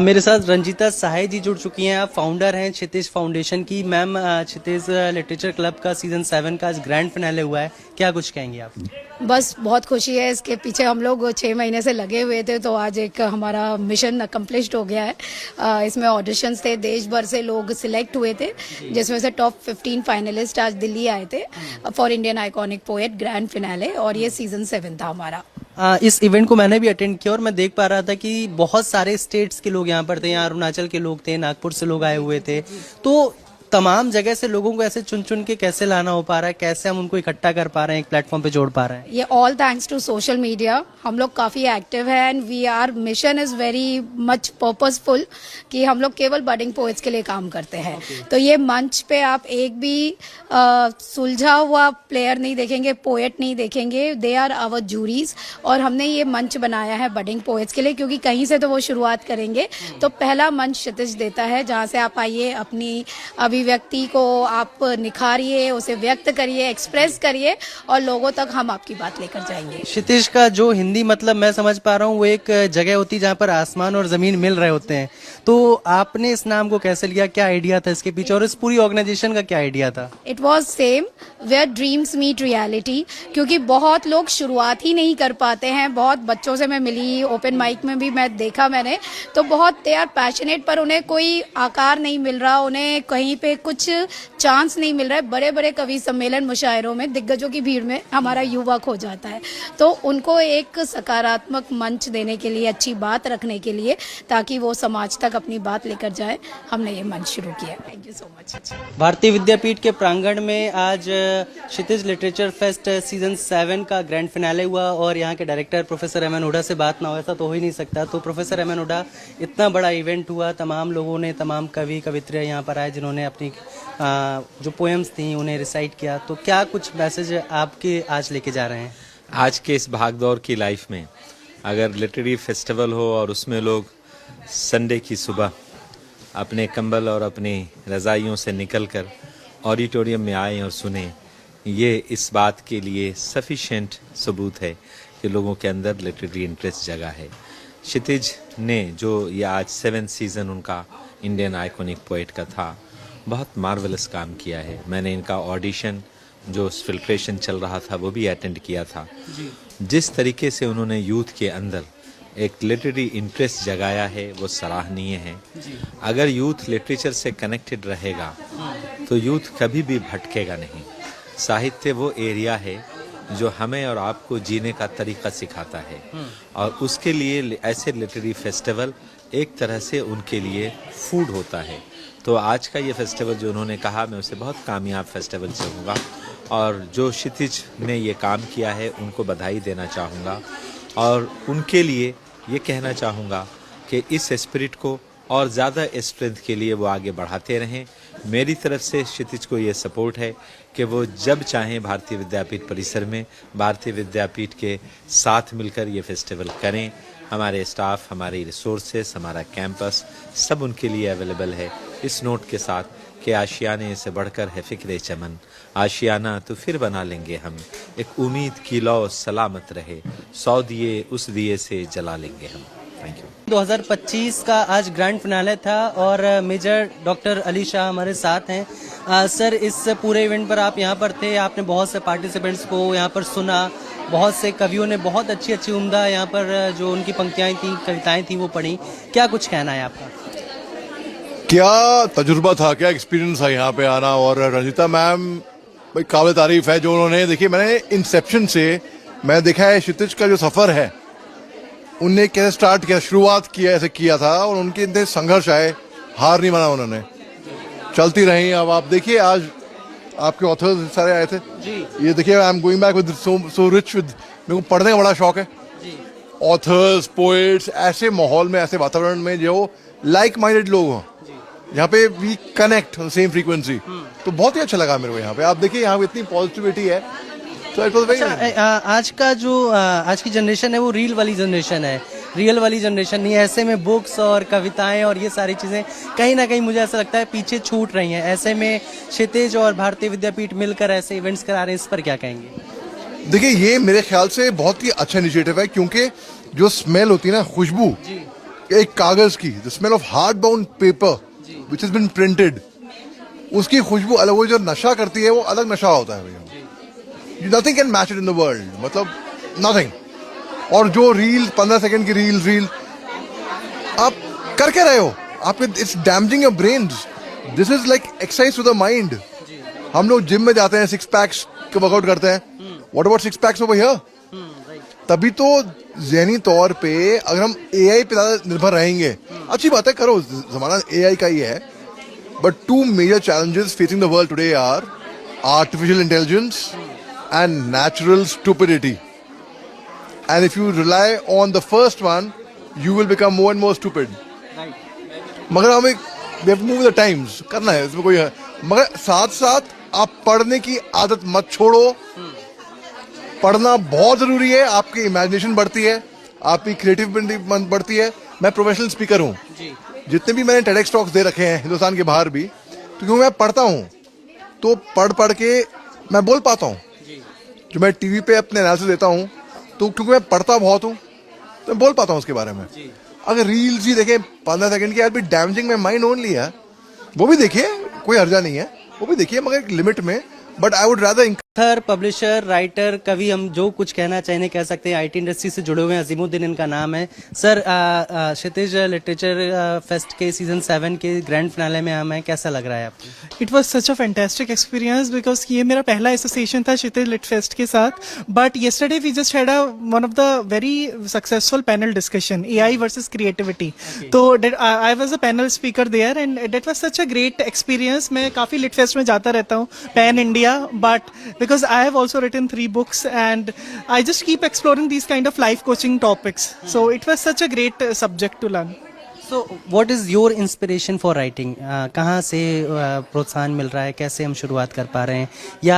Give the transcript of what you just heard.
मेरे साथ रंजीता सहाय जी जुड़ चुकी हैं। आप फाउंडर हैं क्षितिज फाउंडेशन की। मैम, क्षितिज लिटरेचर क्लब का सीजन 7 का आज ग्रैंड फिनाले हुआ है, क्या कुछ कहेंगी आप? बस बहुत खुशी है। इसके पीछे हम लोग 6 महीने से लगे हुए थे, तो आज एक हमारा मिशन अकम्प्लिश्ड हो गया है। इसमें ऑडिशंस थे, देश भर से लोग सिलेक्ट हुए थे, जिसमें से टॉप 15 फाइनलिस्ट आज दिल्ली आए थे for Indian iconic poet grand finale, और ये सीजन 7 था हमारा। इस इवेंट को मैंने भी अटेंड किया और मैं देख पा रहा था कि बहुत सारे स्टेट्स के लोग यहाँ पर थे। यहाँ अरुणाचल के लोग थे, नागपुर से लोग आए हुए थे। तो तमाम जगह से लोगों को ऐसे चुन चुन के कैसे लाना हो पा रहा है, कैसे हम उनको इकट्ठा कर पा रहे हैं, एक प्लेटफॉर्म पे जोड़ पा रहे हैं? ये all thanks to social media. हम लोग काफ़ी एक्टिव है and we are mission is very much purposeful कि हम लोग केवल बडिंग पोएट्स के लिए काम करते हैं। तो ये मंच पे आप एक भी सुलझा हुआ प्लेयर नहीं देखेंगे, पोएट नहीं देखेंगे। दे आर आवर जूरीज, और हमने ये मंच बनाया है बडिंग पोएट्स के लिए, क्योंकि कहीं से तो वो शुरुआत करेंगे। तो पहला मंच क्षितिज देता है, जहाँ से आप आइए, अपनी अभिव्यक्ति को आप निखारिए, उसे व्यक्त करिए, एक्सप्रेस करिए, और लोगों तक हम आपकी बात लेकर जाएंगे। क्षितिज का जो हिंदी मतलब मैं समझ पा रहा हूँ, वो एक जगह होती है जहाँ पर आसमान और जमीन मिल रहे होते हैं। तो आपने इस नाम को कैसे लिया, क्या आइडिया था इसके पीछे, और इस पूरी ऑर्गेनाइजेशन का क्या आइडिया था? It was same, where dreams meet reality. क्योंकि बहुत लोग शुरुआत ही नहीं कर पाते हैं। बहुत बच्चों से मैं मिली, ओपन माइक में भी मैं देखा मैंने, तो बहुत दे आर पैशनेट, पर उन्हें कोई आकार नहीं मिल रहा, उन्हें कहीं पे कुछ चांस नहीं मिल रहा है। बड़े बड़े कवि सम्मेलन, मुशायरों में दिग्गजों की भीड़ में हमारा युवा खो जाता है। तो उनको एक सकारात्मक मंच देने के लिए, अच्छी बात रखने के लिए, ताकि वो समाज तक अपनी बात लेकर जाए, हमने ये मंच शुरू किया। Thank you so much. भारतीय विद्यापीठ के प्रांगण में आज क्षितिज लिटरेचर फेस्ट सीजन 7 का ग्रैंड फिनाले हुआ, और यहाँ के director professor M N Hooda से बात ना हो, ऐसा तो हो ही नहीं सकता। तो प्रोफेसर एम एन हुड्डा, इतना बड़ा इवेंट हुआ, तमाम लोगों ने, तमाम कवि कवित्रियाँ यहाँ पर आए जिन्होंने अपनी जो पोएम्स थी उन्हें रिसाइट किया। तो क्या कुछ मैसेज आपके आज लेके जा रहे हैं? आज के इस भागदौड़ की लाइफ में अगर लिटरेरी फेस्टिवल हो और उसमें लोग संडे की सुबह अपने कंबल और अपनी रज़ाइयों से निकलकर ऑडिटोरियम में आए और सुने, ये इस बात के लिए सफिशिएंट सबूत है कि लोगों के अंदर लिटरेरी इंटरेस्ट जगा है। क्षितिज ने जो ये आज 7th सीज़न उनका इंडियन आइकॉनिक पोएट का था, बहुत मार्वलस काम किया है। मैंने इनका ऑडिशन जो फिल्ट्रेशन चल रहा था वो भी अटेंड किया था। जिस तरीके से उन्होंने यूथ के अंदर एक लिटरेरी इंटरेस्ट जगाया है वो सराहनीय है। अगर यूथ लिटरेचर से कनेक्टेड रहेगा तो यूथ कभी भी भटकेगा नहीं। साहित्य वो एरिया है जो हमें और आपको जीने का तरीका सिखाता है, और उसके लिए ऐसे लिटरेरी फेस्टिवल एक तरह से उनके लिए फूड होता है। तो आज का ये फेस्टिवल जो उन्होंने कहा, मैं उसे बहुत कामयाब फेस्टिवल कहूँगा, और जो क्षितिज ने ये काम किया है उनको बधाई देना चाहूँगा, और उनके लिए ये कहना चाहूँगा कि इस स्पिरिट को और ज़्यादा स्ट्रेंथ के लिए वो आगे बढ़ाते रहें। मेरी तरफ से क्षितिज को ये सपोर्ट है कि वो जब चाहें भारतीय विद्यापीठ परिसर में भारतीय विद्यापीठ के साथ मिलकर ये फेस्टिवल करें। हमारे स्टाफ, हमारे रिसोर्सेस, हमारा कैंपस सब उनके लिए अवेलेबल है, इस नोट के साथ कि आशियाने से बढ़कर है फ़िक्र चमन, आशियाना तो फिर बना लेंगे हम, एक उम्मीद की लौ सलामत रहे, 100 दिए उस दिए से जला लेंगे हम। Thank you. 2025 का आज ग्रैंड फिनाले था और मेजर डॉक्टर अली शाह हमारे साथ हैं। सर, इस पूरे इवेंट पर आप यहाँ पर थे, आपने बहुत से पार्टिसिपेंट्स को यहाँ पर सुना, बहुत से कवियों ने बहुत अच्छी अच्छी उम्दा यहाँ पर जो उनकी पंक्तियाँ थी, कविताएं थी, वो पढ़ी। क्या कुछ कहना है आपका? क्या तजुर्बा था, क्या एक्सपीरियंस था यहाँ पे आना। और रंजीता मैम भाई काबिल तारीफ है जो उन्होंने, देखिए मैंने इंसेप्शन से मैं देखा है क्षितिज का जो सफ़र है, उनने कैसे स्टार्ट किया, शुरुआत किया, ऐसे किया था, और उनके इतने संघर्ष आए, हार नहीं माना उन्होंने, चलती रही। अब आप देखिए आज आपके ऑथर्स सारे आए थे जी। ये देखिए, I am going back with so rich with, मेरे को पढ़ने का बड़ा शौक है जी। ऑथर्स, पोएट्स, ऐसे माहौल में, ऐसे वातावरण में जो लाइक माइंडेड लोग हों, यहाँ पे we connect on same frequency, तो बहुत ही अच्छा लगा मेरे को यहाँ पे। आप देखिए यहाँ पे इतनी पॉजिटिविटी है। तो इट वाज वेरी, आज का जो आज की जनरेशन है वो रील वाली जनरेशन है, रियल वाली जनरेशन नहीं है। ऐसे में बुक्स और कविताएं और ये सारी चीज़ें कहीं ना कहीं मुझे ऐसा लगता है पीछे छूट रही हैं। ऐसे में क्षितिज और भारतीय विद्यापीठ मिलकर ऐसे इवेंट्स करा रहे हैं, इस पर क्या कहेंगे? देखिए ये मेरे ख्याल से बहुत ही अच्छा इनिशिएटिव है, क्योंकि जो स्मेल होती है ना, खुशबू, एक कागज की, the smell of hard bound paper which has been printed, उसकी खुशबू अलग, वो जो नशा करती है वो अलग नशा होता है भैया, nothing can match it in the world, मतलब नथिंग। और जो रील 15 सेकंड की रील आप कर क्या रहे हो, आपके it's damaging your brain, this is like exercise to the mind. हम लोग जिम में जाते हैं, 6 पैक्स के वर्कआउट करते हैं, what about 6 PACS over here? तभी तो ज़हनी तौर पे अगर हम एआई पे ज्यादा निर्भर रहेंगे, अच्छी बात है, करो, जमाना एआई का ही है, but 2 major challenges facing the world today are artificial intelligence and natural stupidity. And if you rely on the first one, you will become more and more stupid. मगर हमें we have to move with the times, करना है, इसमें कोई है, मगर साथ साथ आप पढ़ने की आदत मत छोड़ो। पढ़ना बहुत जरूरी है, आपकी इमेजिनेशन बढ़ती है, आपकी क्रिएटिविटी बढ़ती है। मैं प्रोफेशनल स्पीकर हूँ, जितने भी मैंने TEDx टॉक्स दे रखे हैं हिंदुस्तान के बाहर भी, तो क्योंकि मैं पढ़ता हूँ तो पढ़ के मैं बोल पाता हूँ। जो मैं टीवी पे अपने एनालिसिस देता हूँ तो क्योंकि मैं पढ़ता बहुत हूँ तो मैं बोल पाता हूँ उसके बारे में। अगर रील्स ही देखें 15 सेकंड की, यार भी डैमेजिंग माई माइंड ओनली है, वो भी देखिए, कोई हर्जा नहीं है, वो भी देखिए, मगर एक लिमिट में। But I would rather author, publisher, writer, कवि, हम जो कुछ कहना चाहें कह सकते हैं, आईटी इंडस्ट्री से जुड़े हुए हैं, अजीमुद्दीन इनका नाम है। सर, क्षितिज लिटरेचर फेस्ट के सीजन 7 के ग्रैंड फिनाले में हम हैं, कैसा लग रहा है आपको? It was such a fantastic experience because ये मेरा पहला एसोसिएशन था क्षितिज लिट फेस्ट के साथ, but yesterday we just had one of the very successful panel discussion, AI versus creativity. तो I was a panel speaker there and that was such a great experience. मैं काफी lit fest में जाता रहता हूँ pan India, but because I have also written 3 books and I just keep exploring these kind of life coaching topics. So it was such a great subject to learn. So what is your inspiration for writing? कहाँ से प्रोत्साहन मिल रहा है, कैसे हम शुरुआत कर पा रहे हैं, या